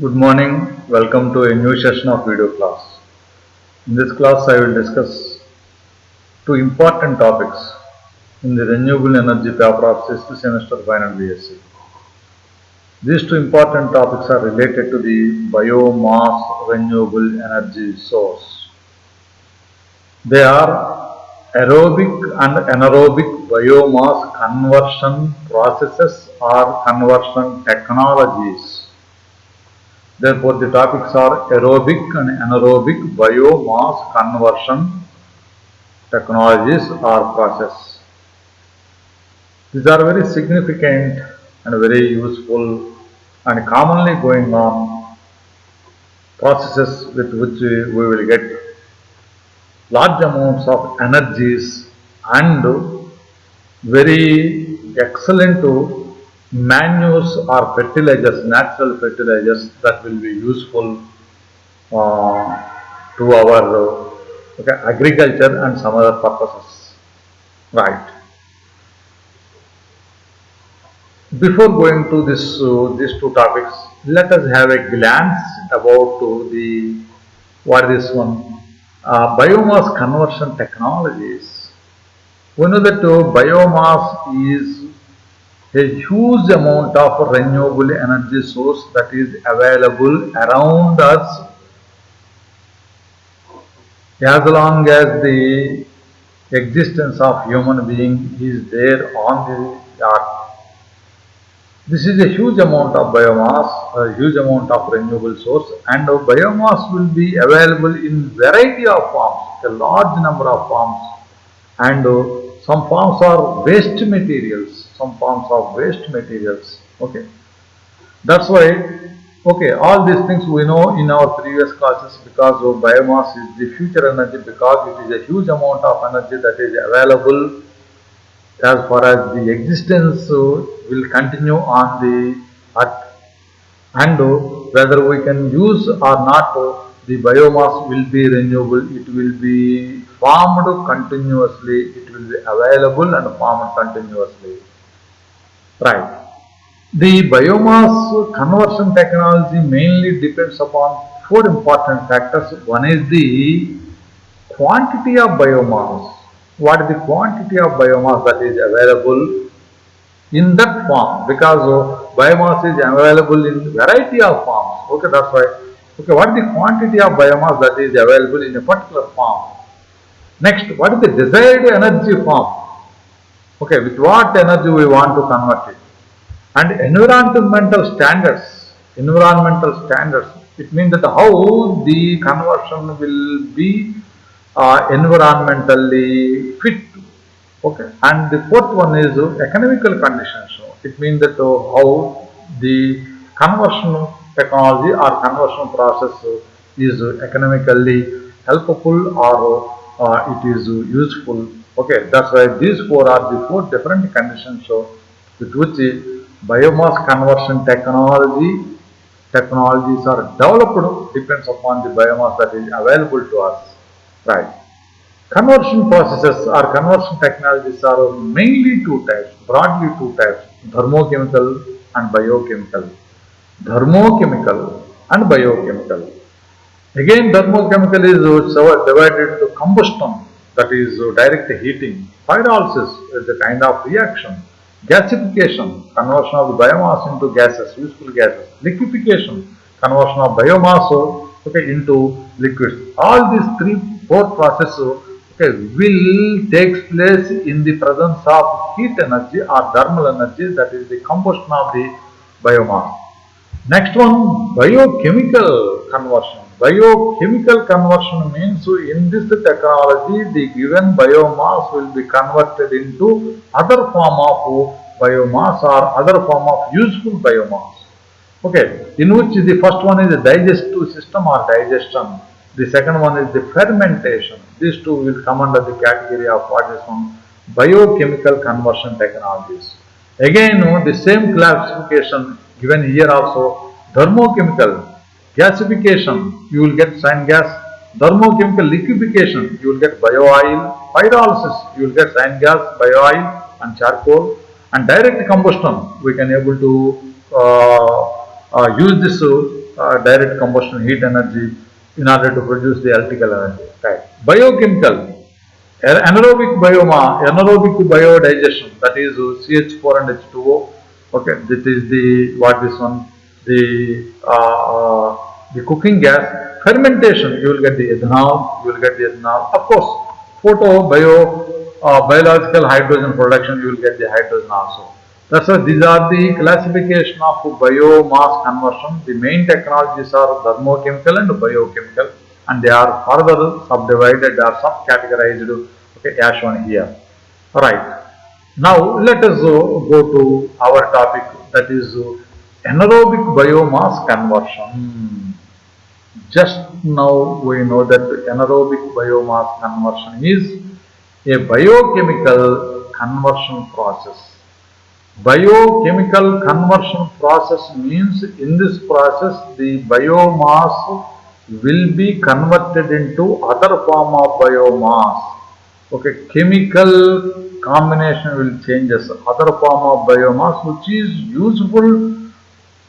Good morning. Welcome to a new session of video class. In this class, I will discuss two important topics in the renewable energy paper of 6th semester final BSc. These two important topics are related to the biomass renewable energy source. They are aerobic and anaerobic biomass conversion processes or conversion technologies. Therefore, the topics are aerobic and anaerobic biomass conversion technologies or process. These are very significant and very useful and commonly going on processes with which we will get large amounts of energies and very excellent manures or fertilizers, natural fertilizers that will be useful to our agriculture and some other purposes. Right. Before going to these two topics, let us have a glance about the what is this one biomass conversion technologies. We know that biomass is a huge amount of renewable energy source that is available around us as long as the existence of human being is there on the earth. This is a huge amount of biomass, a huge amount of renewable source, and biomass will be available in variety of forms, a large number of forms, and some forms are waste materials, some forms of waste materials. Okay, that's why. Okay, all these things we know in our previous classes because of biomass is the future energy because it is a huge amount of energy that is available as far as the existence will continue on the earth, and whether we can use or not, the biomass will be renewable, it will be formed continuously, it will be available and formed continuously. Right. The biomass conversion technology mainly depends upon four important factors. One is the quantity of biomass. What is the quantity of biomass that is available in that form? Because biomass is available in variety of forms. Okay, that's why. Okay, what is the quantity of biomass that is available in a particular form? Next, what is the desired energy form? Okay, with what energy we want to convert it? And environmental standards. Environmental standards. It means that how the conversion will be environmentally fit. Okay, and the fourth one is economical conditions. So it means that how the conversion technology or conversion process is economically helpful or it is useful. Okay, that's why these four are the four different conditions with which biomass conversion technologies are developed depends upon the biomass that is available to us. Right. Conversion processes or conversion technologies are mainly two types, broadly two types, thermochemical and biochemical. Thermochemical and biochemical. Again, thermochemical is divided into combustion, that is direct heating. Pyrolysis is a kind of reaction. Gasification, conversion of the biomass into gases, useful gases. Liquefaction, conversion of biomass into liquids. All these four processes will take place in the presence of heat energy or thermal energy, that is the combustion of the biomass. Next one, biochemical conversion. Biochemical conversion means in this technology the given biomass will be converted into other form of biomass or other form of useful biomass. Okay, in which the first one is the digestive system or digestion. The second one is the fermentation. These two will come under the category of what is one biochemical conversion technologies. Again, the same classification given here also. Thermochemical gasification, you will get cyan gas. Thermochemical liquefaction, you will get bio oil. Pyrolysis, you will get cyan gas, bio oil and charcoal. And direct combustion, we can able to use this direct combustion heat energy in order to produce the electrical energy. Right. Biochemical. Anaerobic biodigestion, that is CH4 and H2O. Okay, this is the what this one the cooking gas. Fermentation, you will get the ethanol. You will get the ethanol. Of course, biological hydrogen production, you will get the hydrogen also. That's why these are the classification of biomass conversion. The main technologies are thermochemical and biochemical, and they are further subdivided or subcategorized, okay, as shown here. Alright. Now let us go to our topic, that is anaerobic biomass conversion. Just now we know that anaerobic biomass conversion is a biochemical conversion process. Biochemical conversion process means in this process the biomass will be converted into other form of biomass. Okay, chemical combination will change as other form of biomass which is useful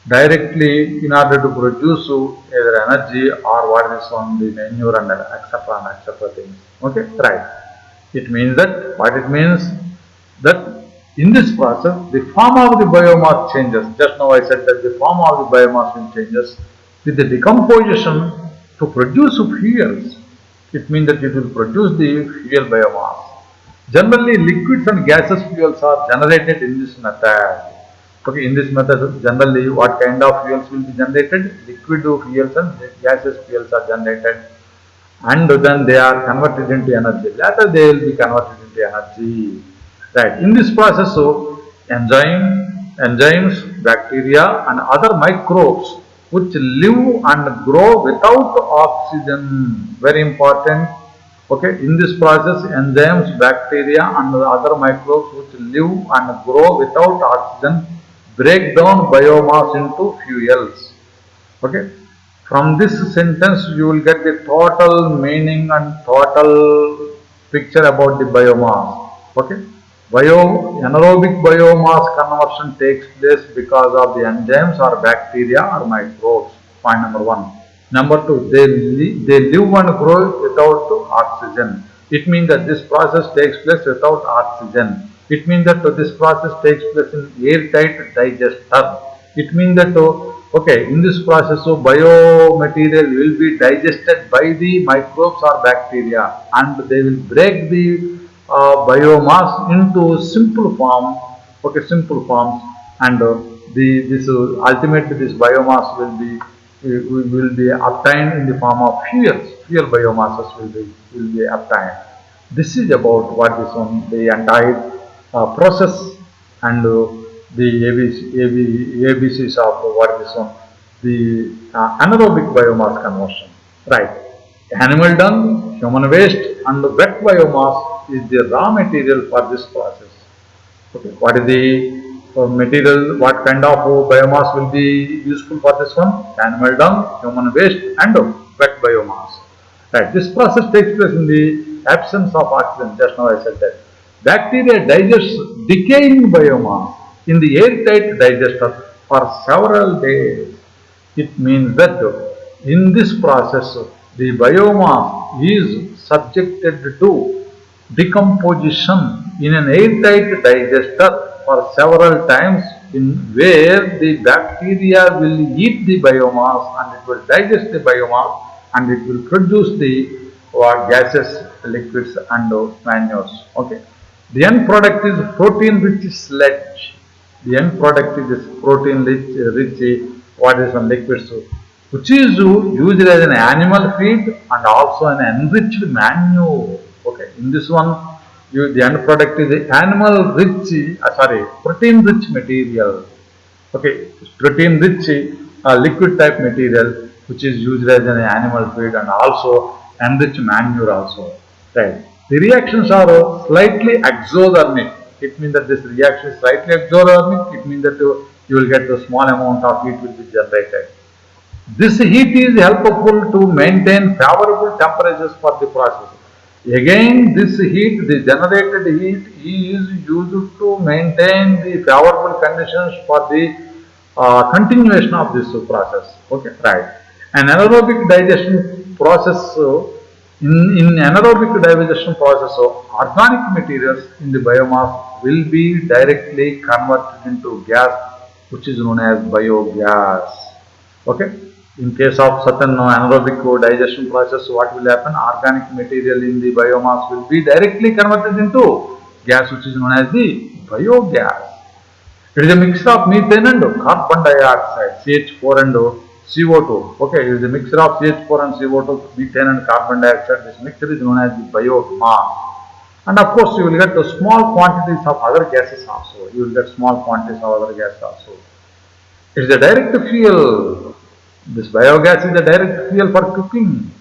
directly in order to produce either energy or what is on the manure and etc things. Okay, right. It means that what it means that in this process the form of the biomass changes. Just now I said that the form of the biomass will changes with the decomposition to produce fuels. It means that it will produce the fuel biomass. Generally, liquids and gaseous fuels are generated in this method. Okay, in this method, generally, what kind of fuels will be generated? Liquid fuels and gaseous fuels are generated, and then they are converted into energy. Later, they will be converted into energy. Right. In this process, so enzymes, bacteria, and other microbes which live and grow without oxygen. Very important. Okay. In this process, enzymes, bacteria, and other microbes which live and grow without oxygen break down biomass into fuels. Okay. From this sentence, you will get the total meaning and total picture about the biomass. Okay. Anaerobic biomass conversion takes place because of the enzymes or bacteria or microbes. Point number one. Number two, they live and grow without oxygen. It means that this process takes place without oxygen. It means that this process takes place in airtight digester. It means that okay, in this process, so biomaterial will be digested by the microbes or bacteria, and they will break the biomass into simple form. Okay, simple forms, and ultimately this biomass will be obtained in the form of fuels. Fuel biomasses will be obtained. This is about what is on the entire process and the ABCs of what is on the anaerobic biomass conversion. Right. Animal dung, human waste, and wet biomass is the raw material for this process. Okay. What is the material? What kind of biomass will be useful for this one? Animal dung, human waste, and wet biomass. Right. This process takes place in the absence of oxygen. Just now I said that. Bacteria digests decaying biomass in the airtight digester for several days. It means that in this process, the biomass is subjected to decomposition in an airtight digester for several times, in where the bacteria will eat the biomass and it will digest the biomass and it will produce the gases, liquids, and manures. Okay. The end product is protein rich sludge. The end product is this protein rich what is some liquid soup, which is used as an animal feed and also an enriched manure. Okay, in this one, the end product is the protein rich material. Okay, protein rich liquid type material which is used as an animal feed and also enriched manure also. Right. The reactions are slightly exothermic. It means that this reaction is slightly exothermic. It means that you will get a small amount of heat will be generated. This heat is helpful to maintain favorable temperatures for the process. Again, this heat, the generated heat, is used to maintain the favorable conditions for the continuation of this process. Okay, right. An anaerobic digestion process. In anaerobic digestion process, organic materials in the biomass will be directly converted into gas, which is known as biogas. Okay. In case of certain anaerobic digestion process, what will happen? Organic material in the biomass will be directly converted into gas, which is known as the biogas. It is a mixture of methane and carbon dioxide, CH4 and CO2. Okay, it is a mixture of CH4 and CO2, methane and carbon dioxide. This mixture is known as the biomass. And of course, you will get the small quantities of other gases also. You will get small quantities of other gases also. It is a direct fuel. This biogas is a direct fuel for cooking.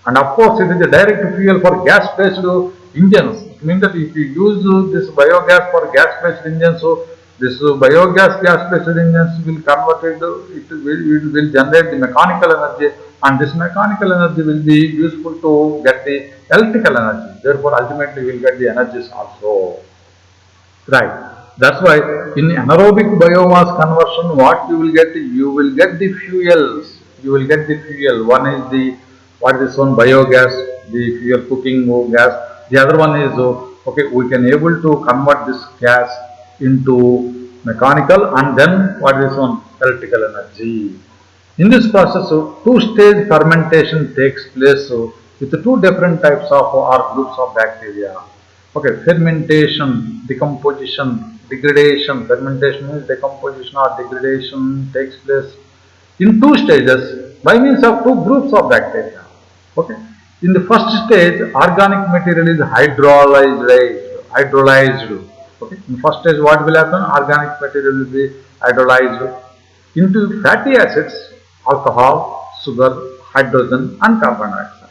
And of course, it is a direct fuel for gas-based engines. It means that if you use this biogas for gas-based engines, so this biogas gas-based engines will convert it will generate the mechanical energy, and this mechanical energy will be useful to get the electrical energy. Therefore, ultimately, we will get the energies also. Right. That's why in anaerobic biomass conversion, what you will get? You will get the fuels. You will get the fuel. One is the what is this one biogas, the fuel cooking gas. The other one is okay. We can able to convert this gas into mechanical, and then what is this one electrical energy. In this process, two-stage fermentation takes place with two different types of or groups of bacteria. Okay, fermentation, decomposition, degradation. Fermentation means decomposition or degradation takes place in two stages by means of two groups of bacteria. Okay. In the first stage, organic material is hydrolyzed. Hydrolyzed. Okay. In first stage, what will happen? Organic material will be hydrolyzed into fatty acids, alcohol, sugar, hydrogen, and carbon dioxide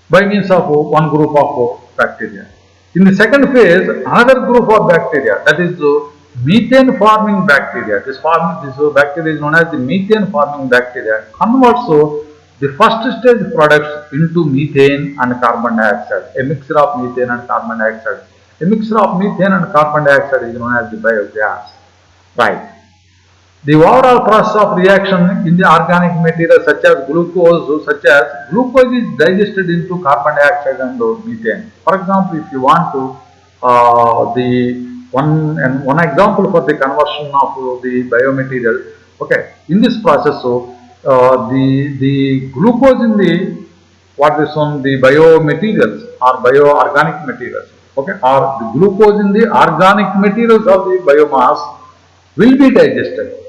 by means of one group of bacteria. In the second phase, another group of bacteria, that is methane forming bacteria. This bacteria is known as the methane forming bacteria, converts the first stage products into methane and carbon dioxide, a mixture of methane and carbon dioxide. A mixture of methane and carbon dioxide is known as the biogas. Right. The overall process of reaction in the organic material such as glucose is digested into carbon dioxide and methane. For example, if you want to the one example for the conversion of the biomaterial, okay, in this process, the glucose in the what is on the biomaterials or bioorganic materials, okay, or the glucose in the organic materials of the biomass will be digested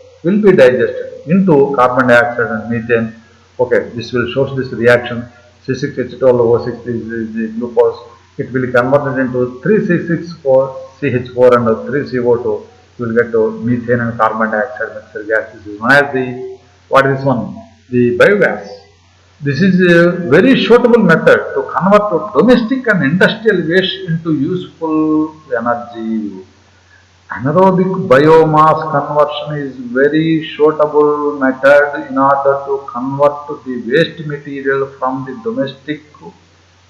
into carbon dioxide and methane. Okay, this will show this reaction. C6H12O6 is the glucose. It will be converted into 3C6CH4 and 3CO2. You will get methane and carbon dioxide mixture gas. This is known as the what is this one? The biogas. This is a very suitable method to convert domestic and industrial waste into useful energy. Anaerobic biomass conversion is very suitable method in order to convert the waste material from the domestic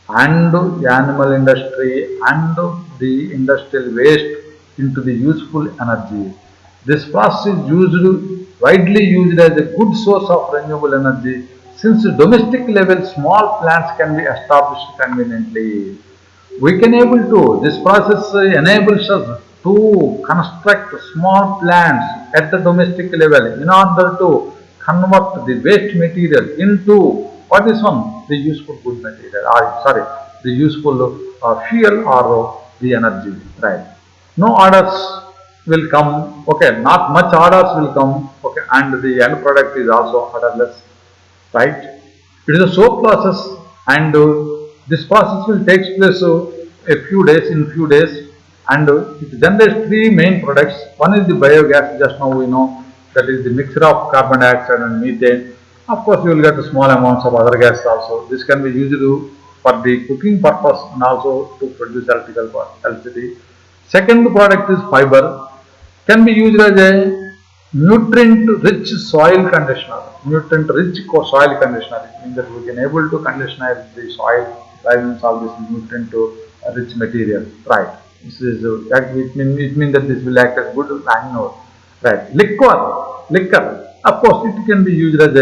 and animal industry and the industrial waste into the useful energy. This process is widely used as a good source of renewable energy since domestic level small plants can be established conveniently. We can able to, this process enables us to construct small plants at the domestic level in order to convert the waste material into what is one? The useful good material, or sorry, the useful fuel or the energy, right? No orders will come, okay, not much orders will come, okay, and the end product is also orderless, right? It is a slow process, and this process will take place in few days, and it generates three main products. One is the biogas. Just now we know that is the mixture of carbon dioxide and methane. Of course, you will get small amounts of other gas also. This can be used for the cooking purpose and also to produce electricity. Second product is fiber, can be used as a nutrient-rich soil conditioner. Nutrient-rich soil conditioner. It means that we can able to conditioner the soil by means of this nutrient-rich material. Right. This is it means that this will act as good manure. Right. Liquor. liquor. Of course, it can be used as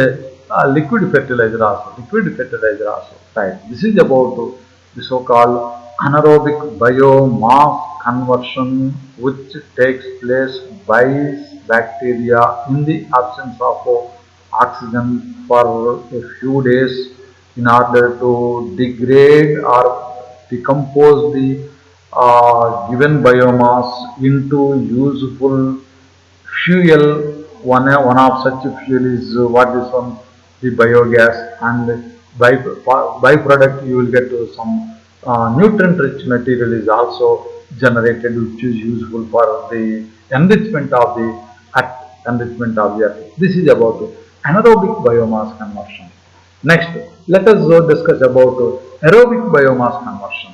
a liquid fertilizer also. Liquid fertilizer also. Right. This is about the so-called anaerobic biomass conversion, which takes place by bacteria in the absence of oxygen for a few days in order to degrade or decompose the given biomass into useful fuel. One of such fuel is what is one, the biogas, and byproduct you will get some nutrient rich material is also generated, which is useful for the enrichment of the earth. This is about anaerobic biomass conversion. Next, let us discuss about aerobic biomass conversion.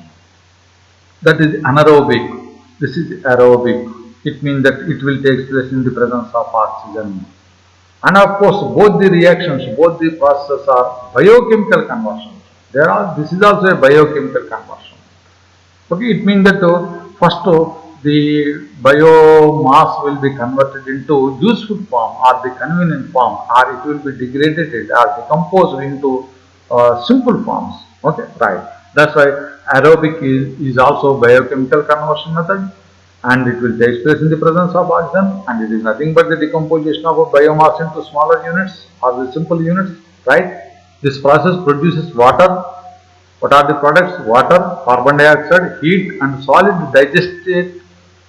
That is anaerobic. This is aerobic. It means that it will take place in the presence of oxygen. And of course, both the reactions, both the processes are biochemical conversions. This is also a biochemical conversion. Okay, it means that first the biomass will be converted into useful form or the convenient form, or it will be degraded or decomposed into simple forms. Okay, right. That's why aerobic is also biochemical conversion method, and it will take place in the presence of oxygen, and it is nothing but the decomposition of a biomass into smaller units or the simple units. Right. This process produces water. What are the products? Water, carbon dioxide, heat, and solid digestate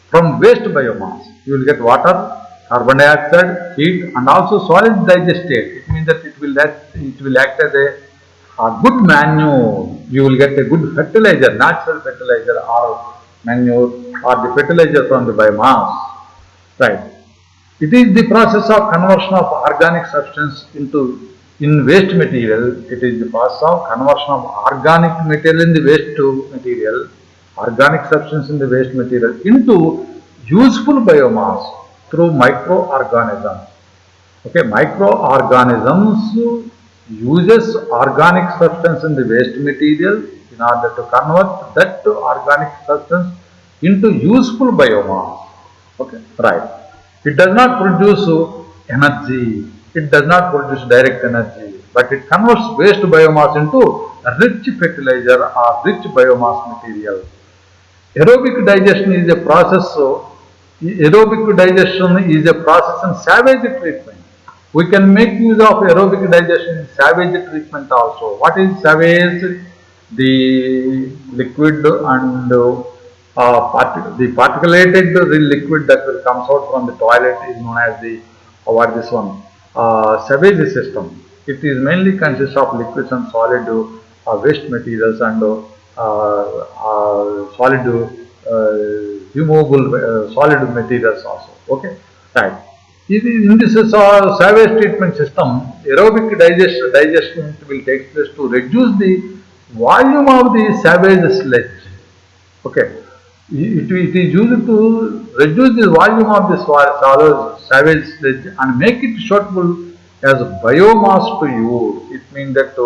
from waste biomass. You will get water, carbon dioxide, heat, and also solid digestate. It means that it will act as a good manure. You will get a good fertilizer, natural fertilizer or manure or the fertilizer from the biomass. Right. It is the process of conversion of organic substance into in waste material. It is the process of conversion of organic material in the waste material, organic substance in the waste material into useful biomass through microorganisms. Okay, microorganisms uses organic substance in the waste material in order to convert that organic substance into useful biomass. Okay, right. It does not produce energy. It does not produce direct energy, but it converts waste biomass into rich fertilizer or rich biomass material. Aerobic digestion is a process. Aerobic digestion is a process in savage treatment. We can make use of aerobic digestion in savage treatment also. What is savage? The liquid and the particulated liquid that will comes out from the toilet is known as the what this one sewage system. It is mainly consists of liquids and solid waste materials and solid removable solid materials also. Okay, right. In this sewage treatment system, aerobic digestion will take place to reduce the volume of the sewage sludge. Okay, it is used to reduce the volume of the sewage sludge and make it suitable as biomass to use. It means that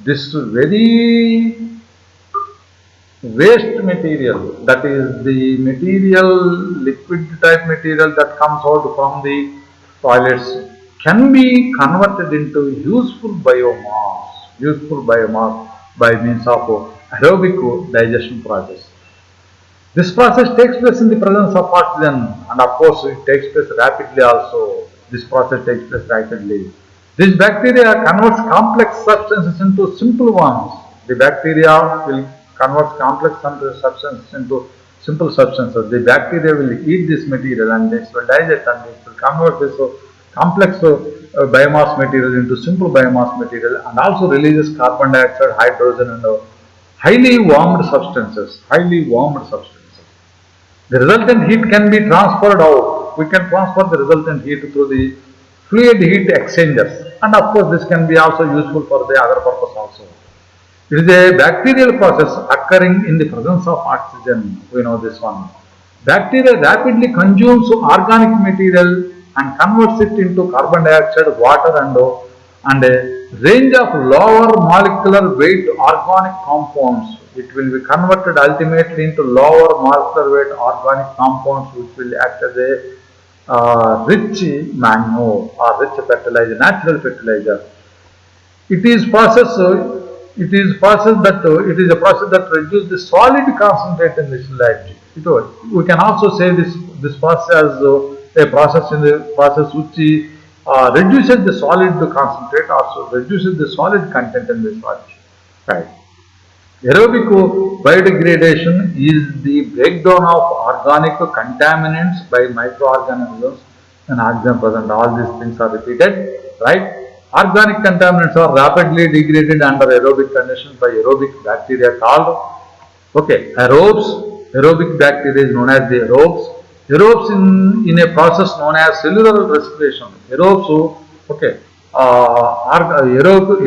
this very waste material, that is the material, liquid type material that comes out from the toilets, can be converted into useful biomass by means of aerobic digestion process. This process takes place in the presence of oxygen, and of course it takes place rapidly also. This process takes place rapidly. This bacteria converts complex substances into simple ones. The bacteria will convert complex substances into simple substances. The bacteria will eat this material and this will digest and it will convert this complex biomass material into simple biomass material, and also releases carbon dioxide, hydrogen, and highly warmed substances. The resultant heat can be transferred out. We can transfer the resultant heat through the fluid heat exchangers, and of course this can be also useful for the other purpose also. It is a bacterial process occurring in the presence of oxygen. We know this one. Bacteria rapidly consumes organic material and converts it into carbon dioxide, water, and a range of lower molecular weight organic compounds. It will be converted ultimately into lower molecular weight organic compounds, which will act as a rich manure or rich fertilizer, natural fertilizer. It is process. It is process that it is a process that reduces the solid concentrate in the sludge. We can also say this process as a process in the process which reduces the solid concentrate, also reduces the solid content in the sludge. Right. Aerobic biodegradation is the breakdown of organic contaminants by microorganisms and oxygen present. All these things are repeated, right? Organic contaminants are rapidly degraded under aerobic conditions by aerobic bacteria called, okay, aerobes. Aerobic bacteria is known as the aerobes. Aerobes in a process known as cellular respiration. Aerobes, okay, aerobes,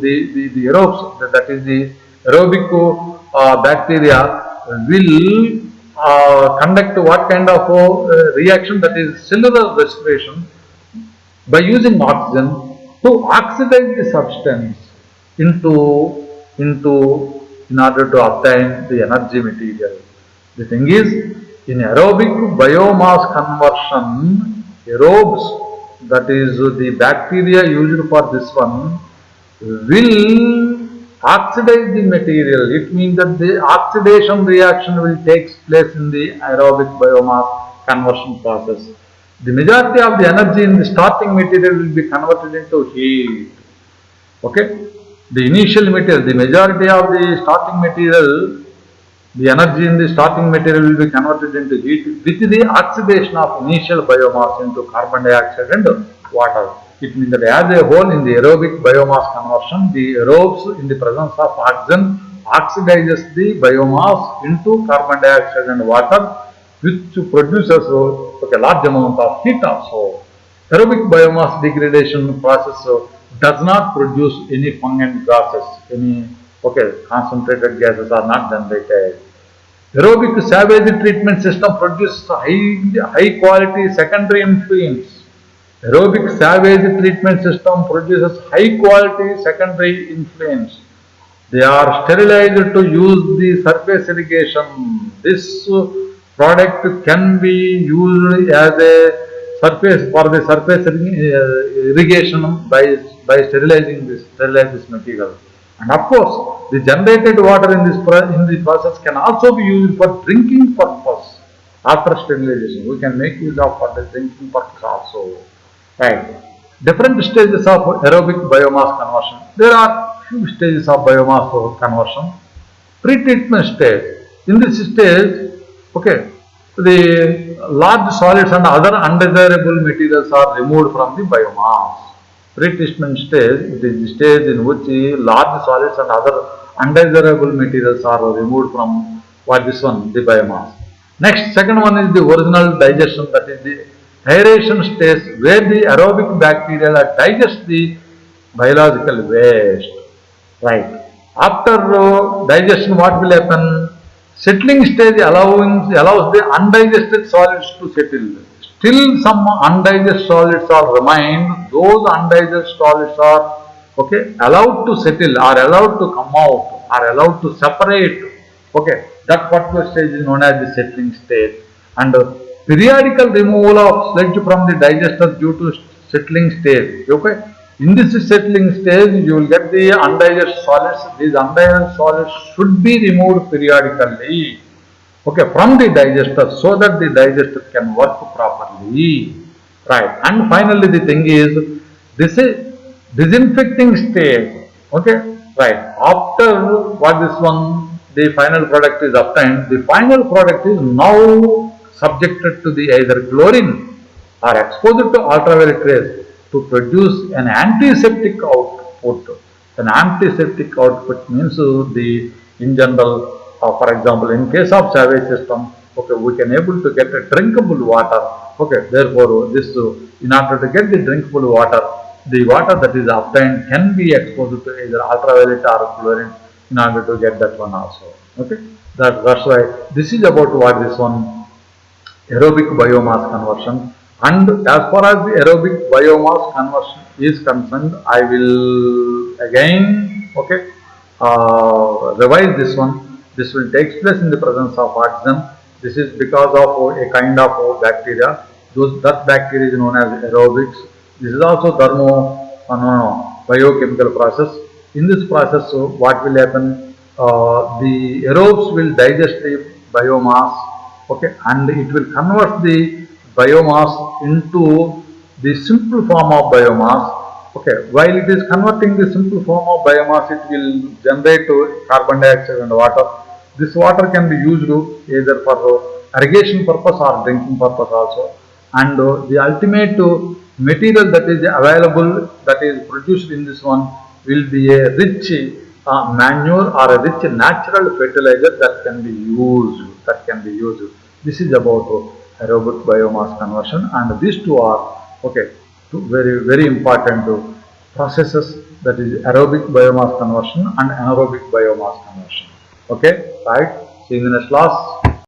the aerobes, that is the aerobic bacteria will conduct what kind of reaction, that is cellular respiration, by using oxygen to oxidize the substance into in order to obtain the energy material. The thing is, in aerobic biomass conversion, aerobes, that is the bacteria used for this one, will oxidize the material. It means that the oxidation reaction will take place in the aerobic biomass conversion process. The majority of the energy in the starting material will be converted into heat. Okay? The initial material, the majority of the starting material, the energy in the starting material will be converted into heat with the oxidation of initial biomass into carbon dioxide and water. It means that as a whole in the aerobic biomass conversion, the aerobes in the presence of oxygen oxidizes the biomass into carbon dioxide and water, which produces a large amount of heat also. Aerobic biomass degradation process does not produce any fungent gases, any concentrated gases are not generated. Aerobic savage treatment system produces high quality secondary influence. Aerobic savage treatment system produces high quality secondary influence. They are sterilized to use the surface irrigation. This product can be used as a surface for the surface irrigation by sterilize this material. And of course, the generated water in the process can also be used for drinking purpose after sterilization. We can make use of for the drinking purpose also. Right. Different stages of aerobic biomass conversion. There are few stages of biomass conversion. Pre-treatment stage. In this stage, okay, the large solids and other undesirable materials are removed from the biomass. Pre-treatment stage, it is the stage in which large solids and other undesirable materials are removed from the biomass. Next, second one is the original digestion, that is the aeration stage, where the aerobic bacteria digest the biological waste. Right. After digestion, what will happen? Settling stage allows the undigested solids to settle. Still, some undigested solids are remain. Those undigested solids are allowed to settle, are allowed to come out, are allowed to separate. Okay, that particular stage is known as the settling stage. And periodical removal of sludge from the digester due to settling stage. Okay, in this settling stage, you will get the undigested solids. These undigested solids should be removed periodically, from the digester, so that the digester can work properly. Right. And finally, the thing is, this is disinfecting stage. Okay. Right. After the final product is obtained, the final product is now subjected to the either chlorine or exposed to ultraviolet rays to produce an antiseptic output. An antiseptic output means in general, for example, in case of savage system, we can able to get a drinkable water. Therefore, in order to get the drinkable water, the water that is obtained can be exposed to either ultraviolet or chlorine in order to get that one also. That's why this is about aerobic biomass conversion. And as far as the aerobic biomass conversion is concerned, I will again revise this one. This will take place in the presence of oxygen. This is because of a kind of bacteria. that bacteria is known as aerobics. This is also biochemical process. In this process, so what will happen? The aerobes will digest the biomass, okay, and it will convert the biomass into the simple form of biomass. Okay, while it is converting the simple form of biomass, it will generate carbon dioxide and water. This water can be used either for irrigation purpose or drinking purpose also. And the ultimate material that is available, that is produced in this one, will be a rich manure or a rich natural fertilizer that can be used. This is about aerobic biomass conversion, and these two are okay, two very important processes, that is aerobic biomass conversion and anaerobic biomass conversion. Okay, right. See you in the next class.